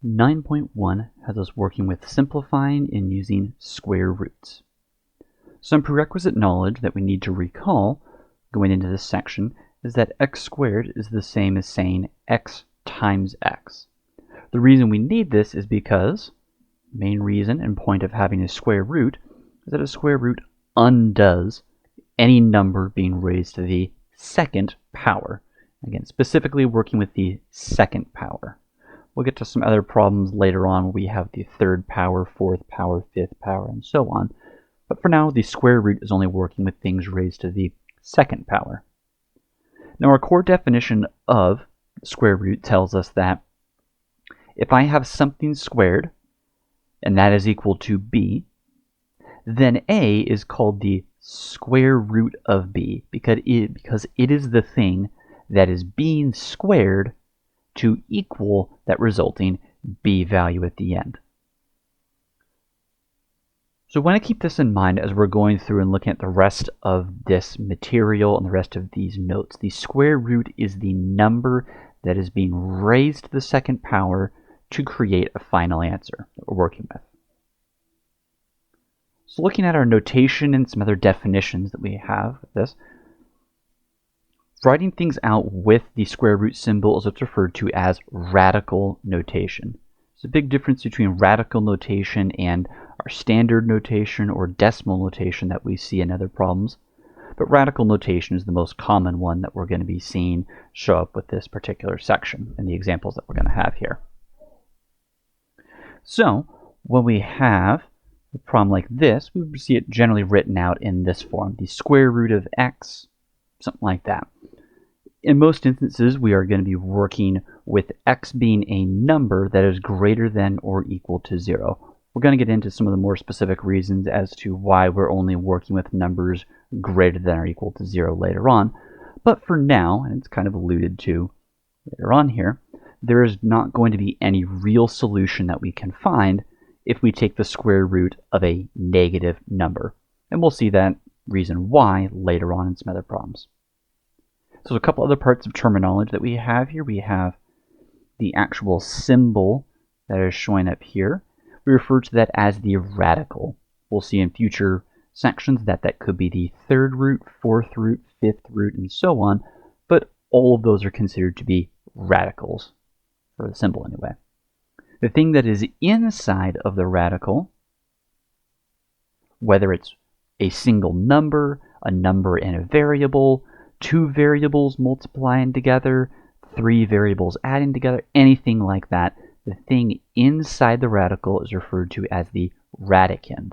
9.1 has us working with simplifying and using square roots. Some prerequisite knowledge that we need to recall going into this section is that x squared is the same as saying x times x. The reason we need this is because the main reason and point of having a square root is that a square root undoes any number being raised to the second power. Again, specifically working with the second power. We'll get to some other problems later on where we have the third power, fourth power, fifth power, and so on. But for now, the square root is only working with things raised to the second power. Now, our core definition of square root tells us that if I have something squared, and that is equal to b, then a is called the square root of b, because it is the thing that is being squared to equal that resulting b value at the end. So I want to keep this in mind as we're going through and looking at the rest of this material and the rest of these notes. The square root is the number that is being raised to the second power to create a final answer that we're working with. So looking at our notation and some other definitions that we have with this, writing things out with the square root symbol is what's referred to as radical notation. There's a big difference between radical notation and our standard notation or decimal notation that we see in other problems. But radical notation is the most common one that we're going to be seeing show up with this particular section in the examples that we're going to have here. So when we have a problem like this, we would see it generally written out in this form, the square root of x, something like that. In most instances, we are going to be working with x being a number that is greater than or equal to 0. We're going to get into some of the more specific reasons as to why we're only working with numbers greater than or equal to 0 later on. But for now, and it's kind of alluded to later on here, there is not going to be any real solution that we can find if we take the square root of a negative number. And we'll see that reason why later on in some other problems. So a couple other parts of terminology that we have here. We have the actual symbol that is showing up here. We refer to that as the radical. We'll see in future sections that that could be the third root, fourth root, fifth root, and so on. But all of those are considered to be radicals, for the symbol anyway. The thing that is inside of the radical, whether it's a single number, a number and a variable, two variables multiplying together, three variables adding together, anything like that, the thing inside the radical is referred to as the radicand.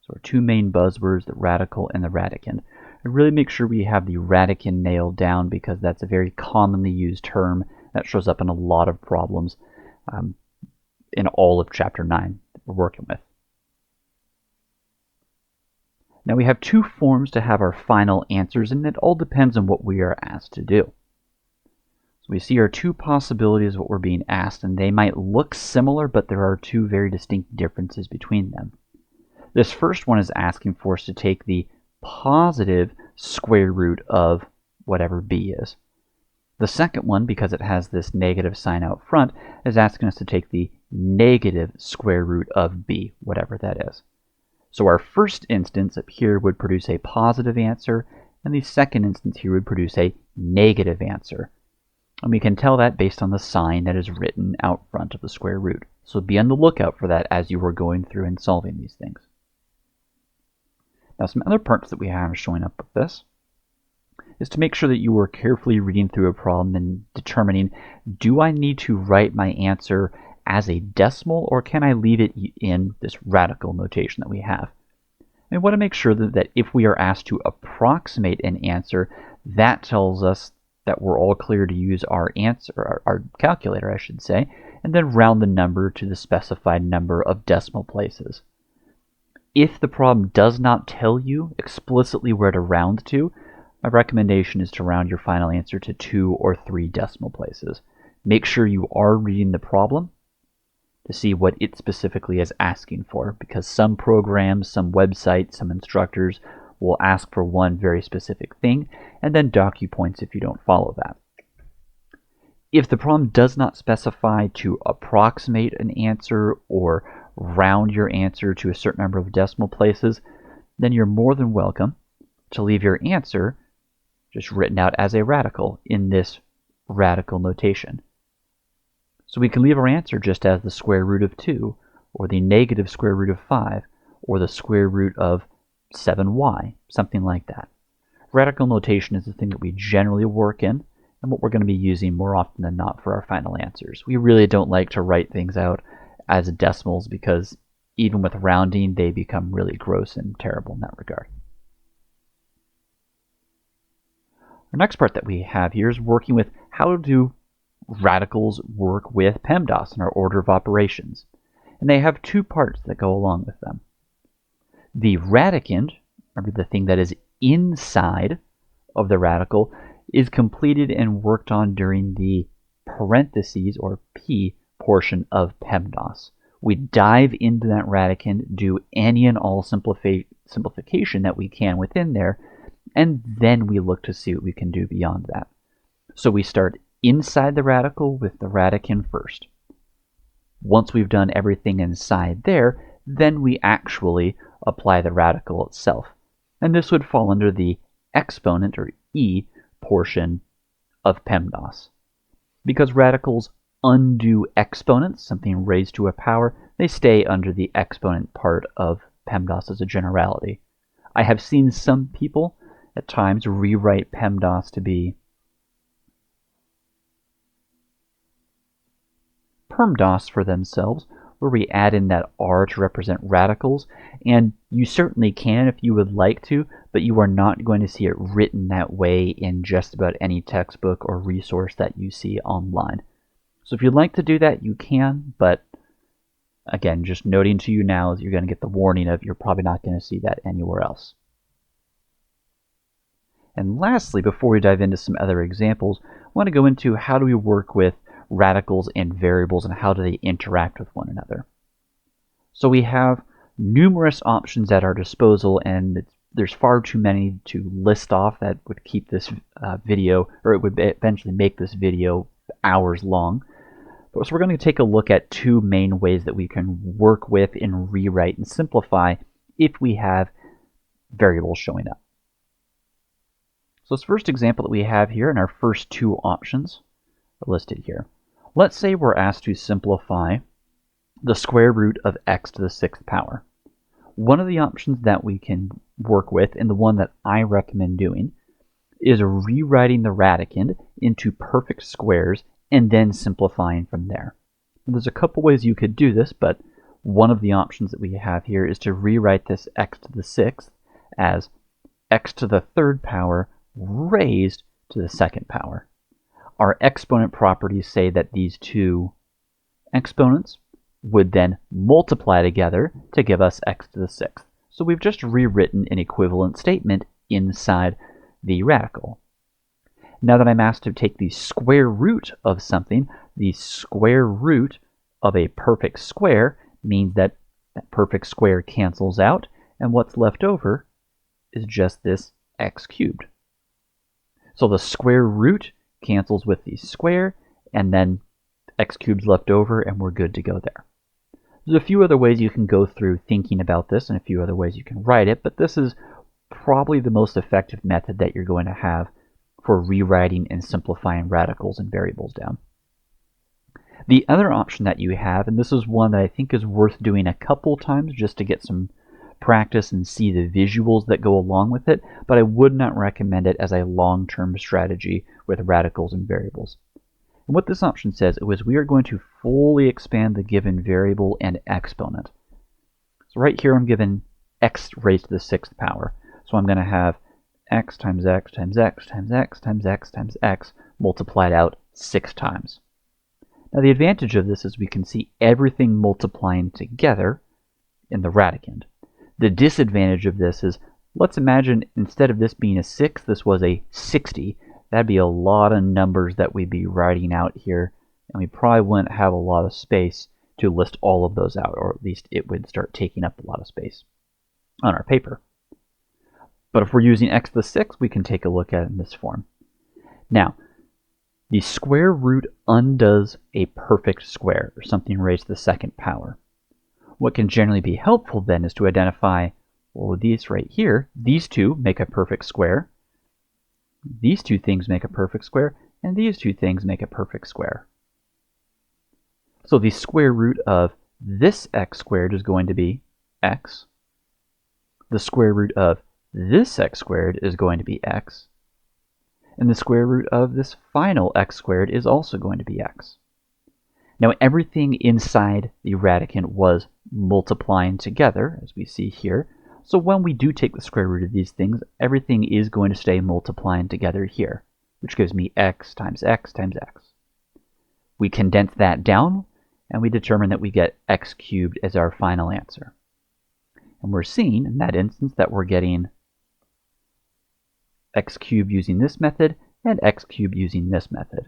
So our two main buzzwords, the radical and the radicand. And really make sure we have the radicand nailed down because that's a very commonly used term that shows up in a lot of problems in all of Chapter 9 that we're working with. Now we have two forms to have our final answers, and it all depends on what we are asked to do. So we see our two possibilities of what we're being asked, and they might look similar, but there are two very distinct differences between them. This first one is asking for us to take the positive square root of whatever b is. The second one, because it has this negative sign out front, is asking us to take the negative square root of b, whatever that is. So our first instance up here would produce a positive answer, and the second instance here would produce a negative answer. And we can tell that based on the sign that is written out front of the square root. So be on the lookout for that as you are going through and solving these things. Now some other parts that we have showing up with this is to make sure that you are carefully reading through a problem and determining, do I need to write my answer as a decimal, or can I leave it in this radical notation that we have? And we want to make sure that if we are asked to approximate an answer, that tells us that we're all clear to use our answer, our calculator, I should say, and then round the number to the specified number of decimal places. If the problem does not tell you explicitly where to round to, my recommendation is to round your final answer to 2 or 3 decimal places. Make sure you are reading the problem to see what it specifically is asking for, because some programs, some websites, some instructors will ask for one very specific thing and then dock you points if you don't follow that. If the problem does not specify to approximate an answer or round your answer to a certain number of decimal places, then you're more than welcome to leave your answer just written out as a radical in this radical notation. So we can leave our answer just as the square root of 2, or the negative square root of 5, or the square root of 7y, something like that. Radical notation is the thing that we generally work in, and what we're going to be using more often than not for our final answers. We really don't like to write things out as decimals because even with rounding, they become really gross and terrible in that regard. Our next part that we have here is working with how do radicals work with PEMDAS in our order of operations. And they have two parts that go along with them. The radicand, remember the thing that is inside of the radical, is completed and worked on during the parentheses or P portion of PEMDAS. We dive into that radicand, do any and all simplification that we can within there, and then we look to see what we can do beyond that. So we start inside the radical with the radicand first. Once we've done everything inside there, then we actually apply the radical itself. And this would fall under the exponent, or E, portion of PEMDAS. Because radicals undo exponents, something raised to a power, they stay under the exponent part of PEMDAS as a generality. I have seen some people at times rewrite PEMDAS to be PERMDAS for themselves, where we add in that R to represent radicals, and you certainly can if you would like to, but you are not going to see it written that way in just about any textbook or resource that you see online. So if you'd like to do that, you can, but again, just noting to you now, you're going to get the warning of you're probably not going to see that anywhere else. And lastly, before we dive into some other examples, I want to go into how do we work with radicals and variables and how do they interact with one another. So we have numerous options at our disposal, and there's far too many to list off that would keep this video, or it would eventually make this video hours long. So we're going to take a look at two main ways that we can work with and rewrite and simplify if we have variables showing up. So this first example that we have here, and our first two options are listed here. Let's say we're asked to simplify the square root of x to the 6th power. One of the options that we can work with, and the one that I recommend doing, is rewriting the radicand into perfect squares and then simplifying from there. And there's a couple ways you could do this, but one of the options that we have here is to rewrite this x to the 6th as x to the 3rd power raised to the 2nd power. Our exponent properties say that these two exponents would then multiply together to give us x to the 6th. So we've just rewritten an equivalent statement inside the radical. Now that I'm asked to take the square root of something, the square root of a perfect square means that that perfect square cancels out, and what's left over is just this x cubed. So the square root cancels with the square, and then x cubed is left over, and we're good to go there. There's a few other ways you can go through thinking about this, and a few other ways you can write it, but this is probably the most effective method that you're going to have for rewriting and simplifying radicals and variables down. The other option that you have, and this is one that I think is worth doing a couple times just to get some practice and see the visuals that go along with it, but I would not recommend it as a long-term strategy with radicals and variables. And what this option says is we are going to fully expand the given variable and exponent. So right here I'm given x raised to the 6th power. So I'm going to have x times x times x times x times x times x multiplied out 6 times. Now the advantage of this is we can see everything multiplying together in the radicand. The disadvantage of this is, let's imagine instead of this being a 6, this was a 60. That'd be a lot of numbers that we'd be writing out here, and we probably wouldn't have a lot of space to list all of those out, or at least it would start taking up a lot of space on our paper. But if we're using x to the 6th, we can take a look at it in this form. Now, The square root undoes a perfect square, or something raised to the second power. What can generally be helpful then is to identify, well, these right here, these two make a perfect square, these two things make a perfect square, and these two things make a perfect square. So the square root of this x squared is going to be x. The square root of this x squared is going to be x. And the square root of this final x squared is also going to be x. Now everything inside the radicand was multiplying together, as we see here. So when we do take the square root of these things, everything is going to stay multiplying together here, which gives me x times x times x. We condense that down, and we determine that we get x cubed as our final answer. And we're seeing in that instance that we're getting x cubed using this method and x cubed using this method.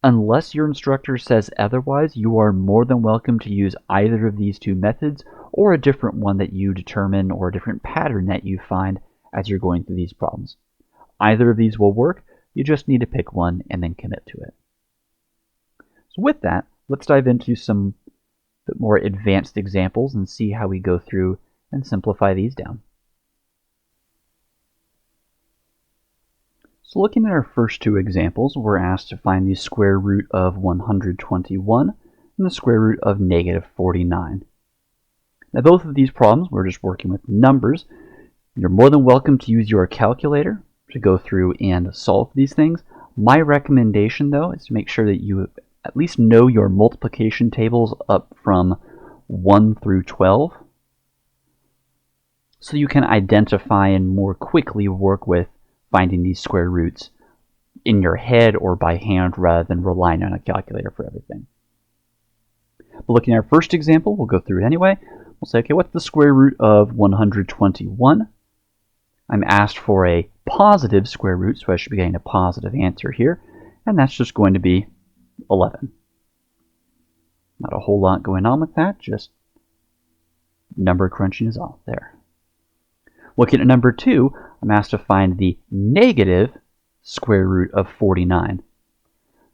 Unless your instructor says otherwise, you are more than welcome to use either of these two methods or a different one that you determine or a different pattern that you find as you're going through these problems. Either of these will work, you just need to pick one and then commit to it. So with that, let's dive into some bit more advanced examples and see how we go through and simplify these down. So looking at our first two examples, we're asked to find the square root of 121 and the square root of negative 49. Now both of these problems, we're just working with numbers. You're more than welcome to use your calculator to go through and solve these things. My recommendation though is to make sure that you at least know your multiplication tables up from 1 through 12 so you can identify and more quickly work with finding these square roots in your head or by hand rather than relying on a calculator for everything. But looking at our first example, we'll go through it anyway. We'll say, okay, what's the square root of 121? I'm asked for a positive square root, so I should be getting a positive answer here, and that's just going to be 11. Not a whole lot going on with that, just number crunching is all there. Looking at number 2, I'm asked to find the negative square root of 49.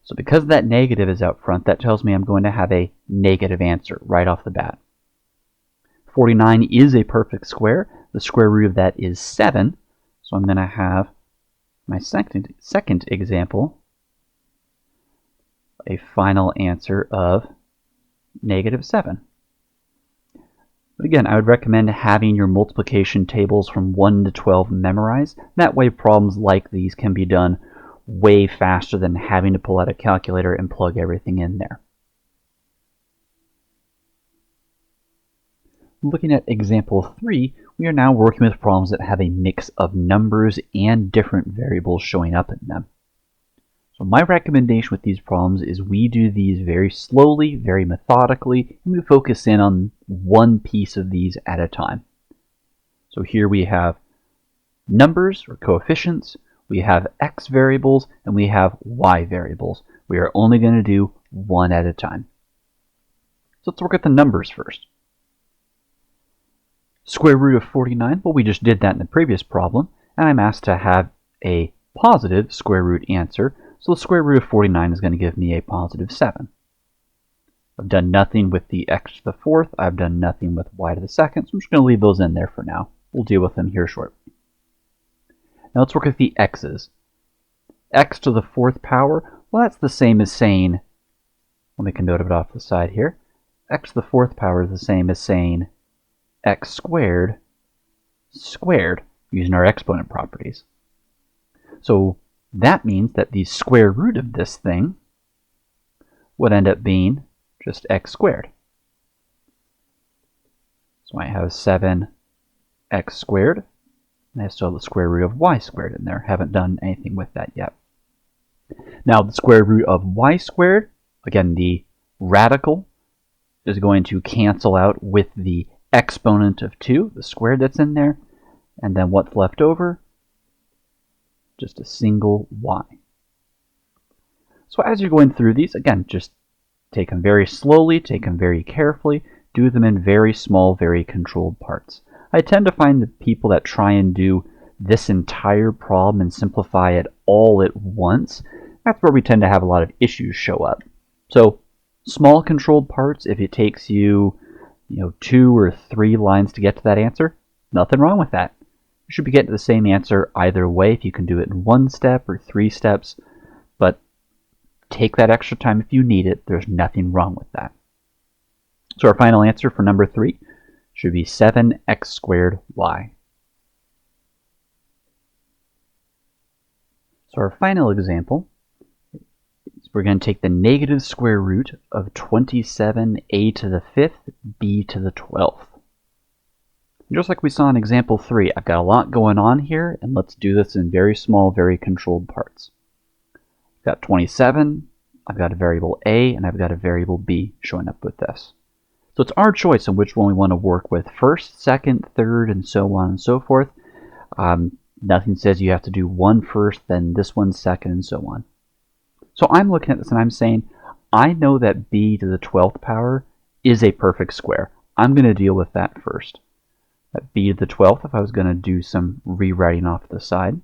So because that negative is out front, that tells me I'm going to have a negative answer right off the bat. 49 is a perfect square. The square root of that is 7. So I'm going to have my second example, a final answer of negative 7. But again, I would recommend having your multiplication tables from 1 to 12 memorized. That way problems like these can be done way faster than having to pull out a calculator and plug everything in there. Looking at example 3, we are now working with problems that have a mix of numbers and different variables showing up in them. So my recommendation with these problems is we do these very slowly, very methodically, and we focus in on one piece of these at a time. So here we have numbers or coefficients, we have x variables, and we have y variables. We are only going to do one at a time. So let's work at the numbers first. Square root of 49, well, we just did that in the previous problem, and I'm asked to have a positive square root answer. So the square root of 49 is going to give me a positive 7. I've done nothing with the x to the fourth. I've done nothing with y to the second. So I'm just going to leave those in there for now. We'll deal with them here shortly. Now let's work with the x's. X to the fourth power, well, that's the same as saying, let me make a note of it off to the side here. X to the fourth power is the same as saying x squared squared using our exponent properties. So that means that the square root of this thing would end up being just x squared. So I have 7x squared, and I still have the square root of y squared in there. Haven't done anything with that yet. Now the square root of y squared, again the radical, is going to cancel out with the exponent of 2, the squared that's in there, and then what's left over? Just a single y. So as you're going through these, again, just take them very slowly, take them very carefully, do them in very small, very controlled parts. I tend to find the people that try and do this entire problem and simplify it all at once, that's where we tend to have a lot of issues show up. So small controlled parts, if it takes you, 2 or 3 lines to get to that answer, nothing wrong with that. You should be getting to the same answer either way if you can do it in 1 step or 3 steps, but take that extra time if you need it. There's nothing wrong with that. So our final answer for number 3 should be 7x squared y. So our final example is we're going to take the negative square root of 27a to the 5th, b to the 12th. Just like we saw in example 3, I've got a lot going on here, and let's do this in very small, very controlled parts. I've got 27, I've got a variable a, and I've got a variable b showing up with this. So it's our choice on which one we want to work with first, second, third, and so on and so forth. Nothing says you have to do one first, then this one second, and so on. So I'm looking at this and I'm saying, I know that b to the 12th power is a perfect square. I'm going to deal with that first. That b to the 12th, if I was going to do some rewriting off to the side,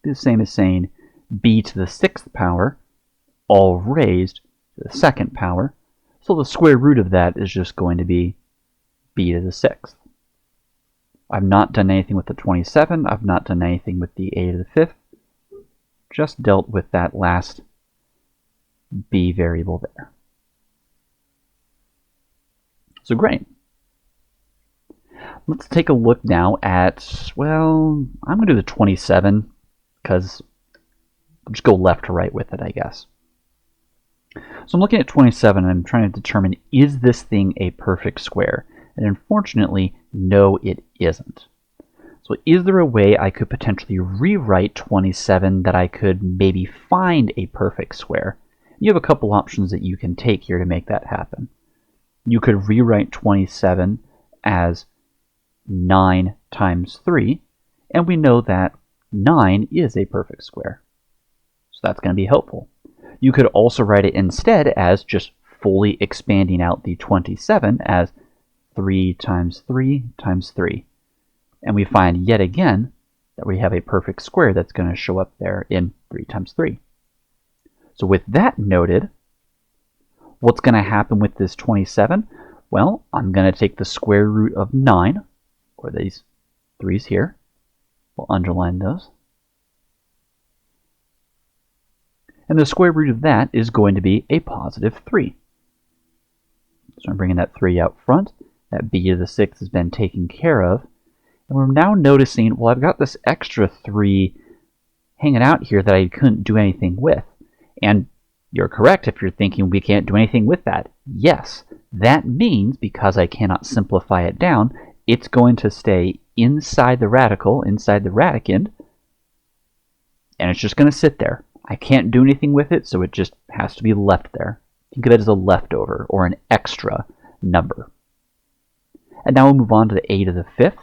the same as saying b to the 6th power, all raised to the 2nd power. So the square root of that is just going to be b to the 6th. I've not done anything with the 27. I've not done anything with the a to the 5th. Just dealt with that last b variable there. So great. Let's take a look now at, well, I'm going to do the 27 because I'll just go left to right with it, I guess. So I'm looking at 27 and I'm trying to determine, is this thing a perfect square? And unfortunately, no, it isn't. So is there a way I could potentially rewrite 27 that I could maybe find a perfect square? You have a couple options that you can take here to make that happen. You could rewrite 27 as 9 times 3, and we know that 9 is a perfect square. So that's going to be helpful. You could also write it instead as just fully expanding out the 27 as 3 times 3 times 3. And we find yet again that we have a perfect square that's going to show up there in 3 times 3. So with that noted, what's going to happen with this 27? Well, I'm going to take the square root of 9, or these 3's here. We'll underline those. And the square root of that is going to be a positive 3. So I'm bringing that 3 out front. That b to the 6th has been taken care of. And we're now noticing, well, I've got this extra 3 hanging out here that I couldn't do anything with. And you're correct if you're thinking we can't do anything with that. Yes, that means because I cannot simplify it down, it's going to stay inside the radical, inside the radicand, and it's just going to sit there. I can't do anything with it, so it just has to be left there. Think of it as a leftover or an extra number. And now we'll move on to the a to the 5th.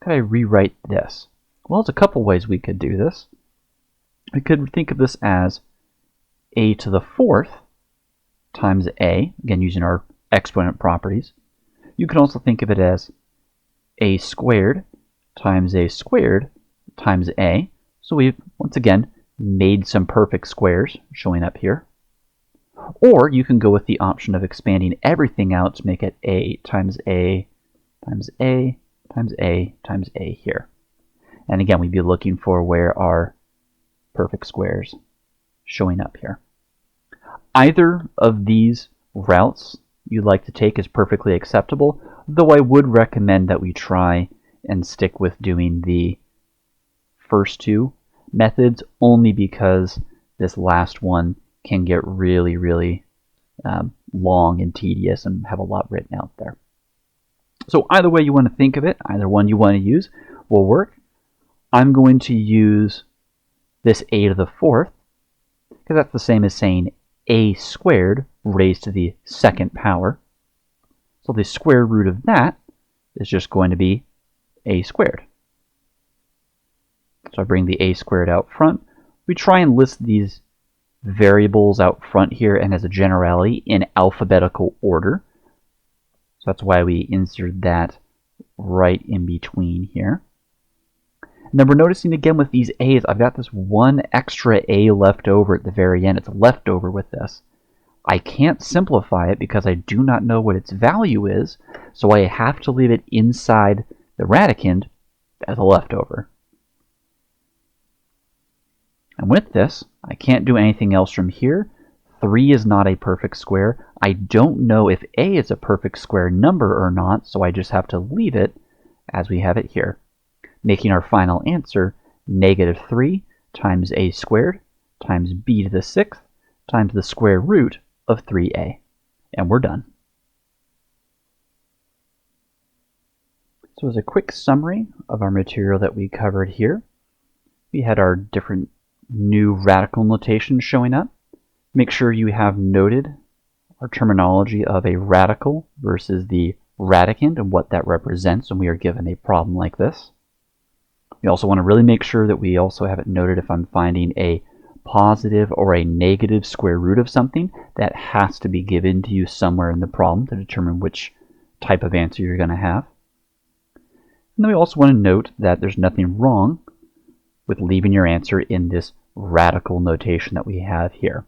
How could I rewrite this? Well, there's a couple ways we could do this. We could think of this as a to the 4th times a, again using our exponent properties. You can also think of it as a squared times a squared times a. So we've, once again, made some perfect squares showing up here. Or you can go with the option of expanding everything out to make it a times a times a times a times a here. And again, we'd be looking for where our perfect squares showing up here. Either of these routes you'd like to take is perfectly acceptable, though I would recommend that we try and stick with doing the first two methods only because this last one can get really, really long and tedious and have a lot written out there. So either way you want to think of it, either one you want to use will work. I'm going to use this a to the 4th because that's the same as saying a squared raised to the 2nd power. So the square root of that is just going to be a squared. So I bring the a squared out front. We try and list these variables out front here and as a generality in alphabetical order. So that's why we insert that right in between here. And then we're noticing again with these a's, I've got this one extra a left over at the very end. It's left over with this. I can't simplify it because I do not know what its value is, so I have to leave it inside the radicand as a leftover. And with this, I can't do anything else from here. 3 is not a perfect square. I don't know if a is a perfect square number or not, so I just have to leave it as we have it here, making our final answer -3 times a squared times b to the 6th times the square root of 3a. And we're done. So as a quick summary of our material that we covered here, we had our different new radical notation showing up. Make sure you have noted our terminology of a radical versus the radicand and what that represents when we are given a problem like this. We also want to really make sure that we also have it noted if I'm finding a positive or a negative square root of something, that has to be given to you somewhere in the problem to determine which type of answer you're going to have. And then we also want to note that there's nothing wrong with leaving your answer in this radical notation that we have here.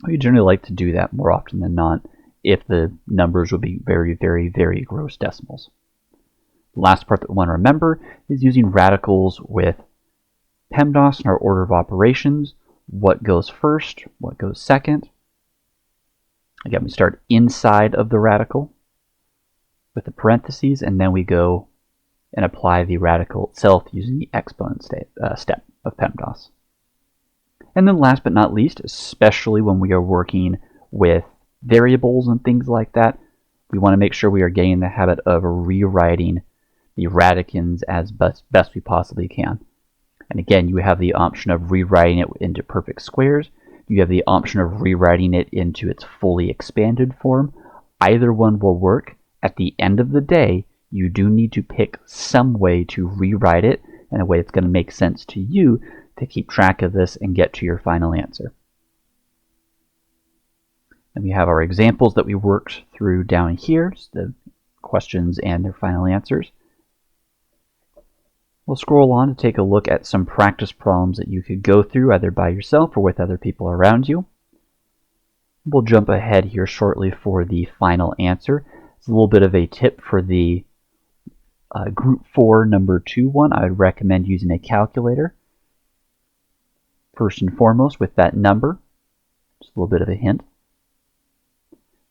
We generally like to do that more often than not if the numbers would be very, very, very gross decimals. The last part that we want to remember is using radicals with PEMDAS in our order of operations. What goes first, what goes second. Again, we start inside of the radical with the parentheses, and then we go and apply the radical itself using the exponent step of PEMDAS. And then last but not least, especially when we are working with variables and things like that, we want to make sure we are getting in the habit of rewriting the radicands as best we possibly can. And again, you have the option of rewriting it into perfect squares. You have the option of rewriting it into its fully expanded form. Either one will work. At the end of the day, you do need to pick some way to rewrite it in a way that's going to make sense to you to keep track of this and get to your final answer. And we have our examples that we worked through down here, so the questions and their final answers. We'll scroll on to take a look at some practice problems that you could go through either by yourself or with other people around you. We'll jump ahead here shortly for the final answer. It's a little bit of a tip for the Group 4 number 2 one. I would recommend using a calculator first and foremost with that number. Just a little bit of a hint.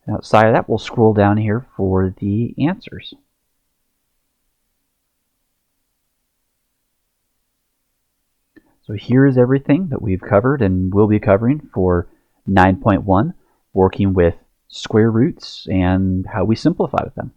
And outside of that, we'll scroll down here for the answers. So here is everything that we've covered and will be covering for 9.1, working with square roots and how we simplify with them.